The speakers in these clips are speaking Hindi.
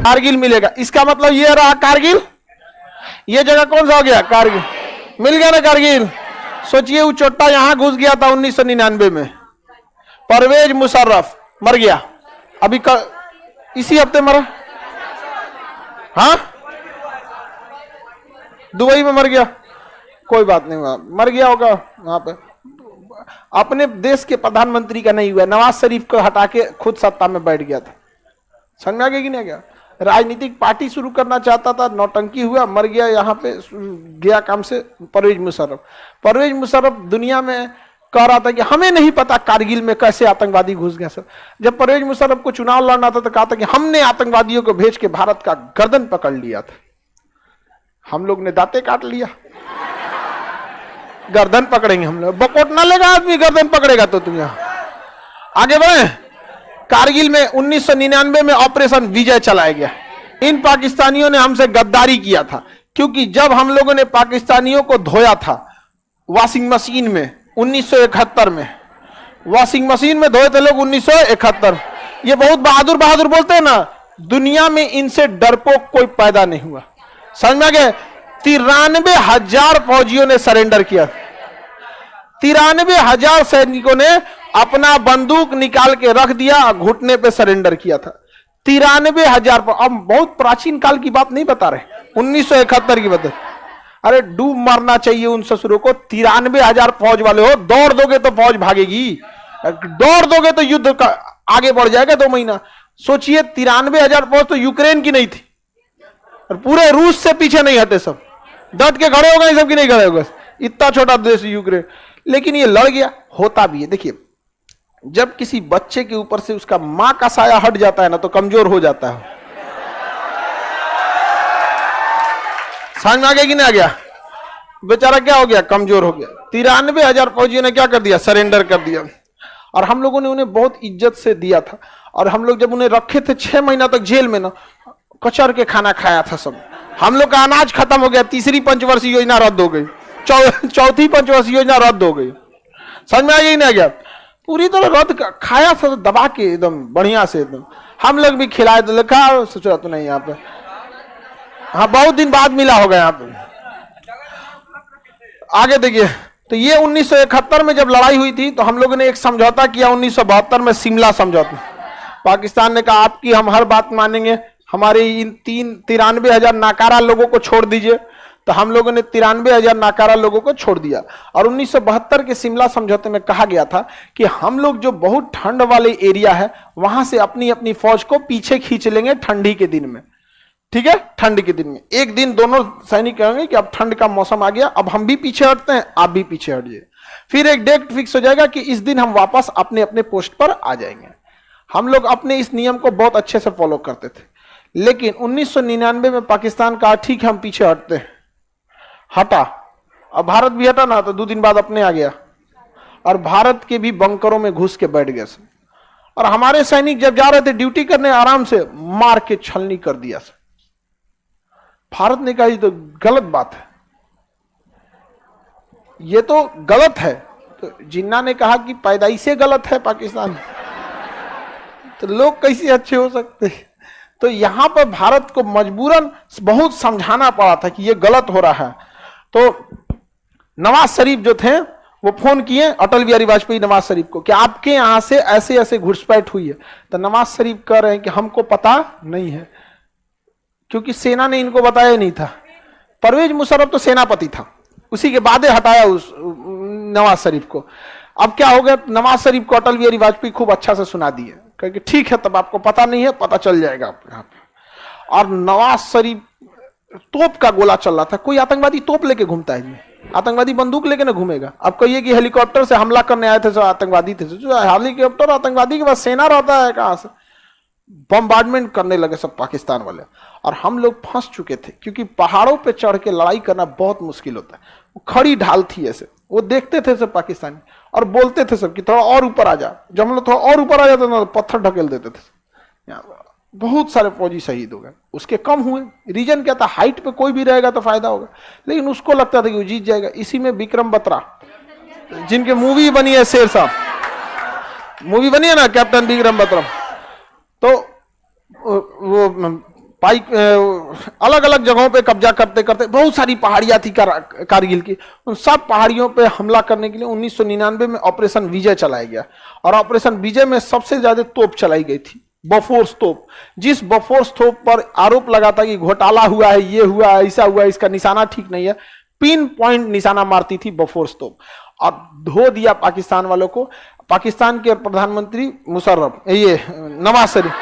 कारगिल मिलेगा। इसका मतलब ये रहा कारगिल, ये जगह कौन सा हो गया? कारगिल। मिल गया ना कारगिल। सोचिए वो चोट्टा यहां घुस गया था 1999 में, परवेज मुशर्रफ मर गया, अभी इसी हफ्ते मरा। हाँ, दुबई में मर गया, कोई बात नहीं हुआ, मर गया होगा वहां पे। अपने देश के प्रधानमंत्री का नहीं हुआ, नवाज शरीफ को हटा के खुद सत्ता में बैठ गया था। समझ में आ गया कि नहीं गया? राजनीतिक पार्टी शुरू करना चाहता था, नौटंकी हुआ, मर गया, यहाँ पे गया काम से। परवेज मुशर्रफ दुनिया में कह रहा था कि हमें नहीं पता कारगिल में कैसे आतंकवादी घुस गया। सर जब परवेज मुशर्रफ को चुनाव लड़ना था तो कहा था कि हमने आतंकवादियों को भेज के भारत का गर्दन पकड़ लिया था। हम लोग ने दांते काट लिया, गर्दन पकड़ेंगे हम लोग। बकोट ना लेगा आदमी, गर्दन पकड़ेगा तो तुम यहां आगे बढ़े। कारगिल में 1999 में ऑपरेशन विजय चलाया गया। इन पाकिस्तानियों ने हमसे गद्दारी किया था, क्योंकि जब हम लोगों ने पाकिस्तानियों को धोया था वॉशिंग मशीन में 1971 में, वॉशिंग मशीन में धोए थे लोग 1971। ये बहुत बहादुर बहादुर बोलते हैं ना, दुनिया में इनसे डरपोक कोई पैदा नहीं हुआ। समझ में आ गया? 93,000 फौजियों ने सरेंडर किया, 93,000 सैनिकों ने अपना बंदूक निकाल के रख दिया, घुटने पे सरेंडर किया था। 93,000। अब बहुत प्राचीन काल की बात नहीं बता रहे, 1971 की बात। अरे डूब मरना चाहिए उन ससुरों को। 93,000 फौज वाले हो, दौड़ दोगे तो फौज भागेगी, दौड़ दोगे तो युद्ध का आगे बढ़ जाएगा 2 महीना। सोचिए 93,000 फौज तो यूक्रेन की नहीं थी, और पूरे रूस से पीछे नहीं हटे, सब डट के खड़े हो गए, सबकी नहीं खड़े हो गए। इतना छोटा देश यूक्रेन, लेकिन ये लड़ गया। होता भी है, देखिए जब किसी बच्चे के ऊपर से उसका मां का साया हट जाता है ना तो कमजोर हो जाता है। समझ में आ गया कि नहीं आ गया? बेचारा क्या हो गया? कमजोर हो गया। 93,000 फौजियों ने क्या कर दिया? सरेंडर कर दिया। और हम लोगों ने उन्हें बहुत इज्जत से दिया था, और हम लोग जब उन्हें रखे थे 6 महीना तक जेल में ना, कचर के खाना खाया था सब। हम लोग का अनाज खत्म हो गया, तीसरी पंचवर्षीय योजना रद्द हो गई, चौथी पंचवर्षीय योजना रद्द हो गई। समझ में आ गया नहीं आ गया? पूरी तरह रद्द खाया था दबा के एकदम बढ़िया से एकदम। हम लोग भी खिलाए तो लिखा, सोचा तो नहीं यहाँ पे। हाँ, बहुत दिन बाद मिला होगा यहाँ पे। आगे देखिए, तो ये 1971 में जब लड़ाई हुई थी तो हम लोगों ने एक समझौता किया 1972 में, शिमला समझौता। पाकिस्तान ने कहा आपकी हम हर बात मानेंगे, हमारे इन 93,000 नाकारा लोगों को छोड़ दीजिए। तो हम लोगों ने 93,000 नाकारा लोगों को छोड़ दिया। और 1972 के शिमला समझौते में कहा गया था कि हम लोग जो बहुत ठंड वाले एरिया है वहां से अपनी अपनी फौज को पीछे खींच लेंगे ठंडी के दिन में। ठीक है, ठंड के दिन में एक दिन दोनों सैनिक कहेंगे कि अब ठंड का मौसम आ गया, अब हम भी पीछे हटते हैं, आप भी पीछे हटिए। फिर एक डेट फिक्स हो जाएगा कि इस दिन हम वापस अपने अपने पोस्ट पर आ जाएंगे। हम लोग अपने इस नियम को बहुत अच्छे से फॉलो करते थे। लेकिन 1999 में पाकिस्तान कहा ठीक है हम पीछे हटते हैं, हटा। अब भारत भी हटा ना, तो 2 दिन बाद अपने आ गया, और भारत के भी बंकरों में घुस के बैठ गए। और हमारे सैनिक जब जा रहे थे ड्यूटी करने, आराम से मार के छलनी कर दिया। भारत ने कहा ये तो गलत बात है, ये तो गलत है। तो जिन्ना ने कहा कि पैदाइश गलत है पाकिस्तान, तो लोग कैसे अच्छे हो सकते। तो यहां पर भारत को मजबूरन बहुत समझाना पड़ा था कि ये गलत हो रहा है। तो नवाज शरीफ जो थे वो फोन किए अटल बिहारी वाजपेयी नवाज शरीफ को कि आपके यहां से ऐसे ऐसे घुसपैठ हुई है। तो नवाज शरीफ कह रहे हैं कि हमको पता नहीं है, क्योंकि सेना ने इनको बताया नहीं था। परवेज मुशर्रफ तो सेनापति था, उसी के बाद हटाया उस नवाज शरीफ को। अब क्या हो गया, नवाज शरीफ को अटल बिहारी वाजपेयी खूब अच्छा से सुना दिए, क्योंकि ठीक है तब आपको पता नहीं है, पता चल जाएगा यहाँ पे। और नवाज शरीफ तोप का गोला चल रहा था। कोई आतंकवादी तोप लेके घूमता है? आतंकवादी बंदूक लेके ना घूमेगा। अब कहिए कि हेलीकॉप्टर से हमला करने आए थे जो आतंकवादी थे, जो हेलीकॉप्टर आतंकवादी के पास सेना रहता है कहां से? बम्बार्डमेंट करने लगे सब पाकिस्तान वाले। और हम लोग फंस चुके थे, क्योंकि पहाड़ों पे चढ़ के लड़ाई करना बहुत मुश्किल होता है। वो खड़ी ढाल थी ऐसे, वो देखते थे सब पाकिस्तानी और बोलते थे सब कि थोड़ा और ऊपर आ जा। जब हम लोग थोड़ा और ऊपर आ जाते ना, पत्थर ढकेल देते थे। बहुत सारे फौजी शहीद हो गए, उसके कम हुए। रीजन क्या था, हाइट पे कोई भी रहेगा तो फायदा होगा, लेकिन उसको लगता था कि वो जीत जाएगा। इसी में विक्रम बत्रा, जिनके मूवी बनी है शेर साहब, मूवी बनी है ना कैप्टन विक्रम बत्रा, तो वो अलग अलग जगहों पे कब्जा करते करते, बहुत सारी पहाड़ियां थी कारगिल की, उन सब पहाड़ियों पे हमला करने के लिए 1999 में ऑपरेशन विजय चलाया गया। और ऑपरेशन विजय में सबसे ज्यादा तोप चलाई गई थी, बोफोर्स तोप। जिस बोफोर्स तोप पर आरोप लगा था कि घोटाला हुआ है, ये हुआ, ऐसा हुआ, इसका निशाना ठीक नहीं है, पिन पॉइंट निशाना मारती थी बोफोर्स तोप, और धो दिया पाकिस्तान वालों को। पाकिस्तान के प्रधानमंत्री मुशर्रफ, ये नवाज शरीफ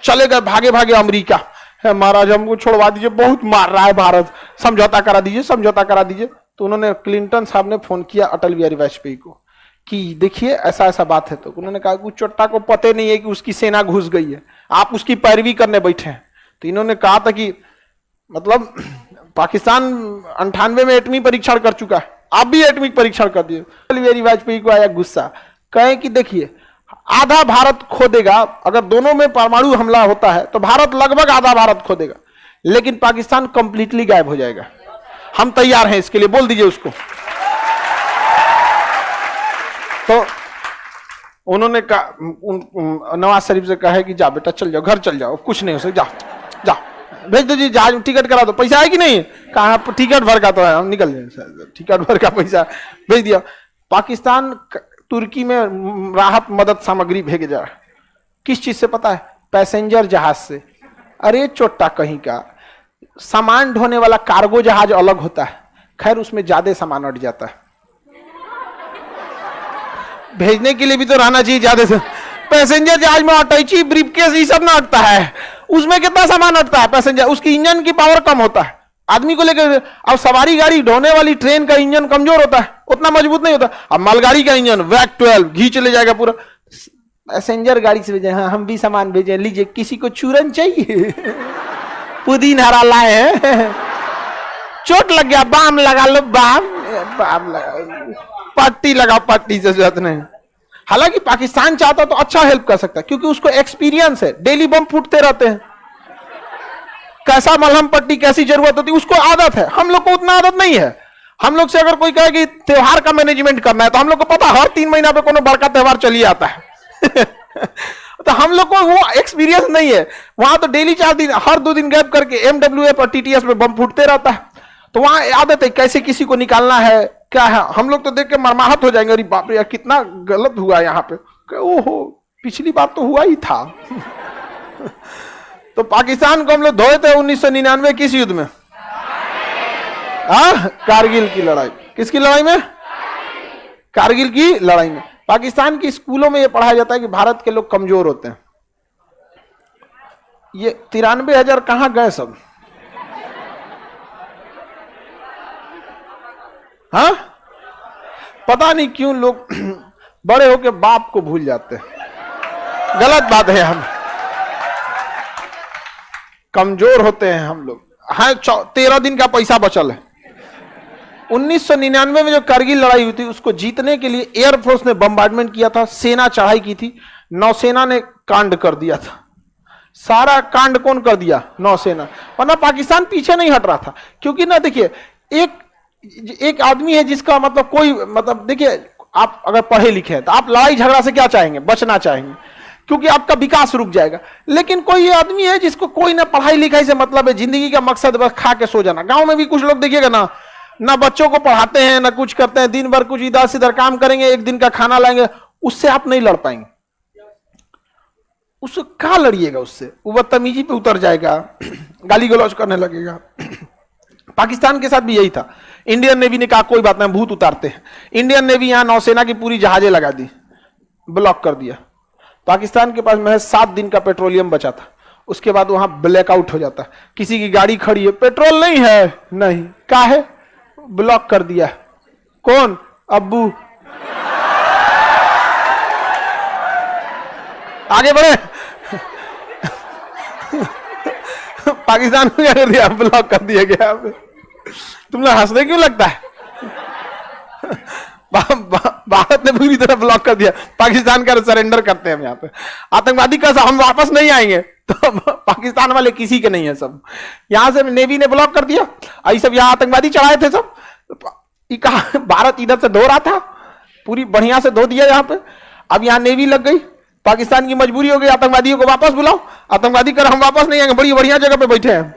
चले गए भागे भागे अमेरिका, महाराज हमको छुड़वा दीजिए, बहुत मार रहा है भारत, समझौता करा दीजिए, समझौता करा दीजिए। तो उन्होंने क्लिंटन साहब ने फोन किया अटल बिहारी वाजपेयी को कि देखिए ऐसा ऐसा बात है। तो उन्होंने कहा कि चोट्टा को पता नहीं है कि उसकी सेना घुस गई है, आप उसकी पैरवी करने बैठे हैं। तो इन्होंने कहा था कि मतलब पाकिस्तान 98 में एटमी परीक्षण कर चुका है, आप भी एटमी परीक्षण कर दिए। अटल बिहारी वाजपेयी को आया गुस्सा, कहे कि देखिए आधा भारत खो देगा, अगर दोनों में परमाणु हमला होता है तो भारत लगभग आधा भारत खो देगा, लेकिन पाकिस्तान कंप्लीटली गायब हो जाएगा, हम तैयार हैं इसके लिए, बोल दीजिए उसको। तो उन्होंने कहा, नवाज शरीफ से कहा कि जा बेटा चल जाओ, घर चल जाओ, कुछ नहीं हो सकता, जाओ जाओ, भेज दो जी, जहाज टिकट करा दो, पैसा है कि नहीं, कहा टिकट भर का तो है, हम निकल जाए, टिकट भर का पैसा भेज दिया। पाकिस्तान तुर्की में राहत मदद सामग्री भेजे जा रहा है, किस चीज से पता है, पैसेंजर जहाज से। अरे चोट्टा कहीं का, सामान ढोने वाला कार्गो जहाज अलग होता है, खैर उसमें ज्यादा सामान अट जाता है, भेजने के लिए भी तो रहना चाहिए ज्यादा से। पैसेंजर जहाज में अटैची ब्रीफकेस ये सब ना अटता है, उसमें कितना सामान अटता है पैसेंजर, उसकी इंजन की पावर कम होता है, आदमी को लेकर। अब सवारी गाड़ी ढोने वाली ट्रेन का इंजन कमजोर होता है, उतना मजबूत नहीं होता। अब मालगाड़ी का इंजन वैक 12 घींच ले जाएगा पूरा। पैसेंजर गाड़ी से भेजे, हाँ हम भी सामान भेजे, लीजिए, किसी को चूरन चाहिए, पुदीन हरा लाए हैं, चोट लग गया बाम लगा लो, बाम बाम लगा, पट्टी लगा, पट्टी से जरूरत नहीं। हालांकि पाकिस्तान चाहता तो अच्छा हेल्प कर सकता है, क्योंकि उसको एक्सपीरियंस है, डेली बम फूटते रहते हैं, कैसा मलहम पट्टी कैसी जरूरत होती है उसको आदत है, हम लोग को उतना आदत नहीं है। हम लोग से अगर कोई कहे कि त्योहार का मैनेजमेंट करना है, तो हम लोग को पता हर 3 महीना पे कोनो बड़का त्योहार चलिए आता है तो हम लोग को वो एक्सपीरियंस नहीं है। वहां तो डेली 4 दिन, हर 2 दिन गैप करके MWF और TTS में बम फूटते रहता है, तो वहां आदत है कैसे किसी को निकालना है, क्या है। हम लोग तो देख के मरमाहत हो जाएंगे, अरे बाप रे कितना गलत हुआ यहाँ पे, ओहो पिछली बार तो हुआ ही था तो पाकिस्तान को हम लोग धोए थे 1999 किस युद्ध में, कारगिल की लड़ाई। किसकी लड़ाई में, कारगिल की लड़ाई में। पाकिस्तान की स्कूलों में यह पढ़ाया जाता है कि भारत के लोग कमजोर होते हैं। ये 93,000 कहां गए सब, हाँ पता नहीं क्यों लोग बड़े होके बाप को भूल जाते हैं, गलत बात है। हम कमजोर होते हैं हम लोग। हाँ 13 दिन का पैसा बचल है। 1999 में जो कारगिल लड़ाई हुई थी, उसको जीतने के लिए एयरफोर्स ने बम्बार्डमेंट किया था, सेना चढ़ाई की थी, नौसेना ने कांड कर दिया था। सारा कांड कौन कर दिया, नौसेना। वरना पाकिस्तान पीछे नहीं हट रहा था, क्योंकि ना देखिए एक आदमी है जिसका मतलब कोई मतलब, देखिए आप अगर पढ़े लिखे हैं तो आप लड़ाई झगड़ा से क्या चाहेंगे, बचना चाहेंगे, क्योंकि आपका विकास रुक जाएगा। लेकिन कोई ये आदमी है जिसको कोई ना पढ़ाई लिखाई से मतलब है, जिंदगी का मकसद बस खा के सो जाना। गांव में भी कुछ लोग देखिएगा ना बच्चों को पढ़ाते हैं ना कुछ करते हैं, दिन भर कुछ इधर से इधर काम करेंगे, एक दिन का खाना लाएंगे, उससे आप नहीं लड़ पाएंगे। उससे कहां लड़िएगा, उससे वो बदतमीजी पे उतर जाएगा, गाली गलौज करने लगेगा। पाकिस्तान के साथ भी यही था। इंडियन नेवी ने कहा कोई बात नहीं, भूत उतारते हैं। इंडियन नेवी यहां नौसेना की पूरी जहाजें लगा दी, ब्लॉक कर दिया। पाकिस्तान के पास महज 7 दिन का पेट्रोलियम बचा था, उसके बाद वहां ब्लैकआउट हो जाता। किसी की गाड़ी खड़ी है, पेट्रोल नहीं है, नहीं क्या है, ब्लॉक कर दिया। कौन, अब्बू। आगे बढ़े पाकिस्तान को क्या कर दिया, ब्लॉक कर दिया गया। तुम लोग हंसने क्यों लगता है भारत ने पूरी तरह ब्लॉक कर दिया। पाकिस्तान का सरेंडर करते हैं हम यहाँ पे। आतंकवादी का हम वापस नहीं आएंगे, तो पाकिस्तान वाले किसी के नहीं है, सब यहां से नेवी ने ब्लॉक कर दिया। आई सब यहाँ आतंकवादी चढ़ाए थे सब, कहा भारत इधर से धो रहा था, पूरी बढ़िया से धो दिया यहाँ पे। अब यहाँ नेवी लग गई, पाकिस्तान की मजबूरी हो गई, आतंकवादियों को वापस बुलाओ, आतंकवादी कर हम वापस नहीं आएंगे, बड़ी बढ़िया जगह पे बैठे हैं।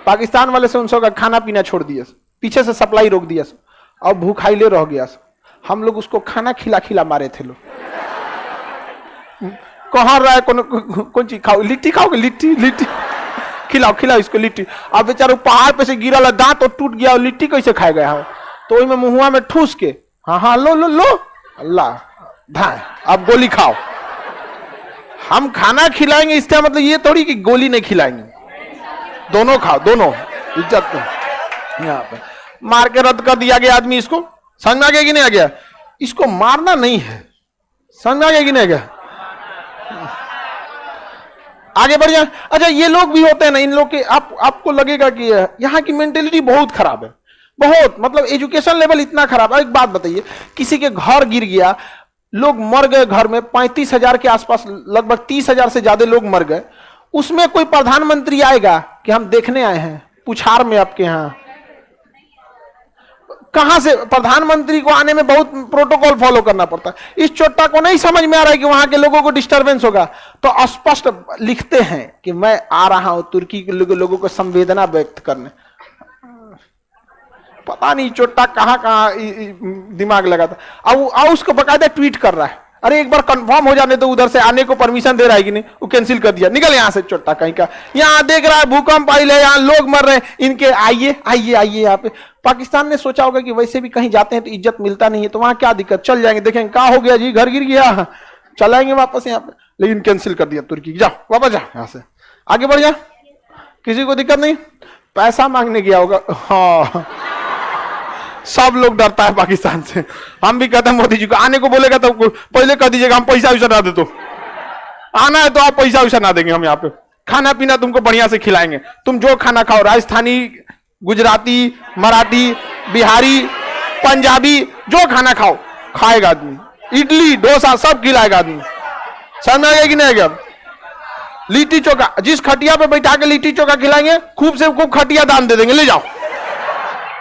पाकिस्तान वाले से उन सबका खाना पीना छोड़ दिया, पीछे से सप्लाई रोक दिया, और भूखाइले रह गया। हम लोग उसको खाना खिला खिला मारे थे लोग। कहाँ रहा है, कौन चीज खाओ, लिट्टी खाओगे, लिट्टी लिट्टी खिलाओ खिलाओ इसको लिट्टी। अब बेचारा पहाड़ पे से गिरा, दांत और टूट गया, और लिट्टी कैसे खाए गया है? तो में मुहुआ में ठूस के, हाँ हाँ लो लो लो, अल्लाह धाए, अब गोली खाओ। हम खाना खिलाएंगे इसका मतलब ये थोड़ी कि गोली नहीं खिलाएंगे, दोनों खाओ, दोनों इज्जत में। यहाँ पे मार के रद्द कर दिया गया आदमी। इसको समझ में आ गया कि नहीं आ गया? इसको मारना नहीं है, समझ में आ गया कि नहीं आ गया? आगे बढ़ जाए। अच्छा, ये लोग भी होते हैं ना, इन लोग के आपको लगेगा कि यहाँ की मेंटेलिटी बहुत खराब है, बहुत, मतलब एजुकेशन लेवल इतना खराब है। एक बात बताइए, किसी के घर गिर गया, लोग मर गए, घर में 35,000 के आसपास, लगभग 30,000 से ज्यादा लोग मर गए, उसमें कोई प्रधानमंत्री आएगा कि हम देखने आए हैं पुछार में आपके यहाँ? कहां से? प्रधानमंत्री को आने में बहुत प्रोटोकॉल फॉलो करना पड़ता है। इस चोट्टा को नहीं समझ में आ रहा है कि वहां के लोगों को डिस्टरबेंस होगा, तो स्पष्ट लिखते हैं कि मैं आ रहा हूं तुर्की के लोगों को संवेदना व्यक्त करने। पता नहीं चोट्टा कहां कहां दिमाग लगाता। अब उसको बकायदा ट्वीट कर रहा है, अरे एक बार कंफर्म हो जाने तो उधर से आने को परमिशन दे रहा है कि नहीं, वो कैंसिल कर दिया, निकल यहां से चोट्टा कहीं का। यहां देख रहा है भूकंप आई है, यहां लोग मर रहे हैं, इनके आइए आइए आइए यहाँ पे। पाकिस्तान ने सोचा होगा कि वैसे भी कहीं जाते हैं तो इज्जत मिलता नहीं है, तो वहां क्या दिक्कत, चल जाएंगे, देखेंगे क्या हो गया जी, घर गिर गया, चलाएंगे वापस यहाँ पे। लेकिन कैंसिल कर दिया तुर्की, जाओ वापस जाओ यहाँ से, आगे बढ़ जा, किसी को दिक्कत नहीं। पैसा मांगने गया होगा, हाँ सब लोग डरता है पाकिस्तान से। हम भी कहते हैं मोदी जी को आने को बोलेगा तो पहले कह दीजिएगा हम पैसा वैसा ना दे, तो आना है तो आप पैसा वैसा ना देंगे, हम यहाँ पे खाना पीना तुमको बढ़िया से खिलाएंगे, तुम जो खाना खाओ, राजस्थानी, गुजराती, मराठी, बिहारी, पंजाबी, जो खाना खाओ खाएगा आदमी, इडली डोसा सब खिलाएगा आदमी। समझ में आ गया कि नहीं आ गया? लिट्टी चोखा, जिस खटिया पे बैठा के लिट्टी चोखा खिलाएंगे, खूब से खूब खटिया दान दे देंगे, ले जाओ,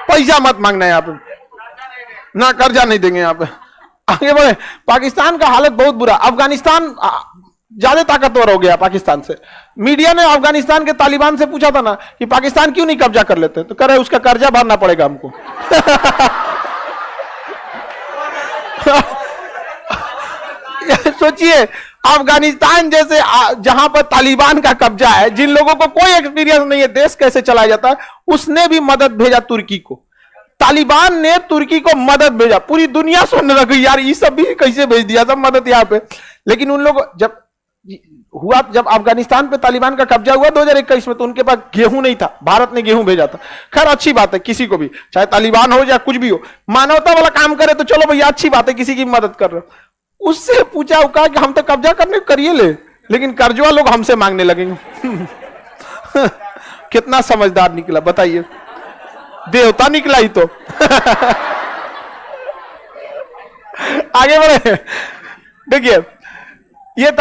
पैसा मत मांगना है यहाँ पे, ना कर्जा नहीं देंगे यहाँ पे। आगे बढ़े। पाकिस्तान का हालत बहुत बुरा। अफगानिस्तान ज्यादा ताकतवर हो गया पाकिस्तान से। मीडिया ने अफगानिस्तान के तालिबान से पूछा था ना कि पाकिस्तान क्यों नहीं कब्जा कर लेते, तो कह रहे उसका कर्जा भरना पड़ेगा हमको। सोचिए, अफगानिस्तान जैसे जहां पर तालिबान का कब्जा है, जिन लोगों को कोई एक्सपीरियंस नहीं है देश कैसे चलाया जाता है, उसने भी मदद भेजा तुर्की को। तालिबान ने तुर्की को मदद भेजा, पूरी दुनिया सुन रही यार ये सब भी कैसे भेज दिया सब मदद यहाँ पे। लेकिन उन लोग जब हुआ, जब अफगानिस्तान पे तालिबान का कब्जा हुआ 2021 में, तो उनके पास गेहूं नहीं था, भारत ने गेहूं भेजा था। खैर अच्छी बात है, किसी को भी, चाहे तालिबान हो या कुछ भी हो, मानवता वाला काम करे तो चलो भैया अच्छी बात है, किसी की मदद कर रहे हो। उससे पूछा, कहा कि हम तो कब्जा करने करिए ले, लेकिन कर्जवा लोग हमसे मांगने लगेंगे। कितना समझदार निकला बताइए, देवता निकला ही तो। आगे बढ़े, देखिए ये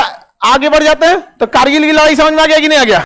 आगे बढ़ जाते हैं तो कारगिल की लड़ाई समझ में आ गया कि नहीं आ गया?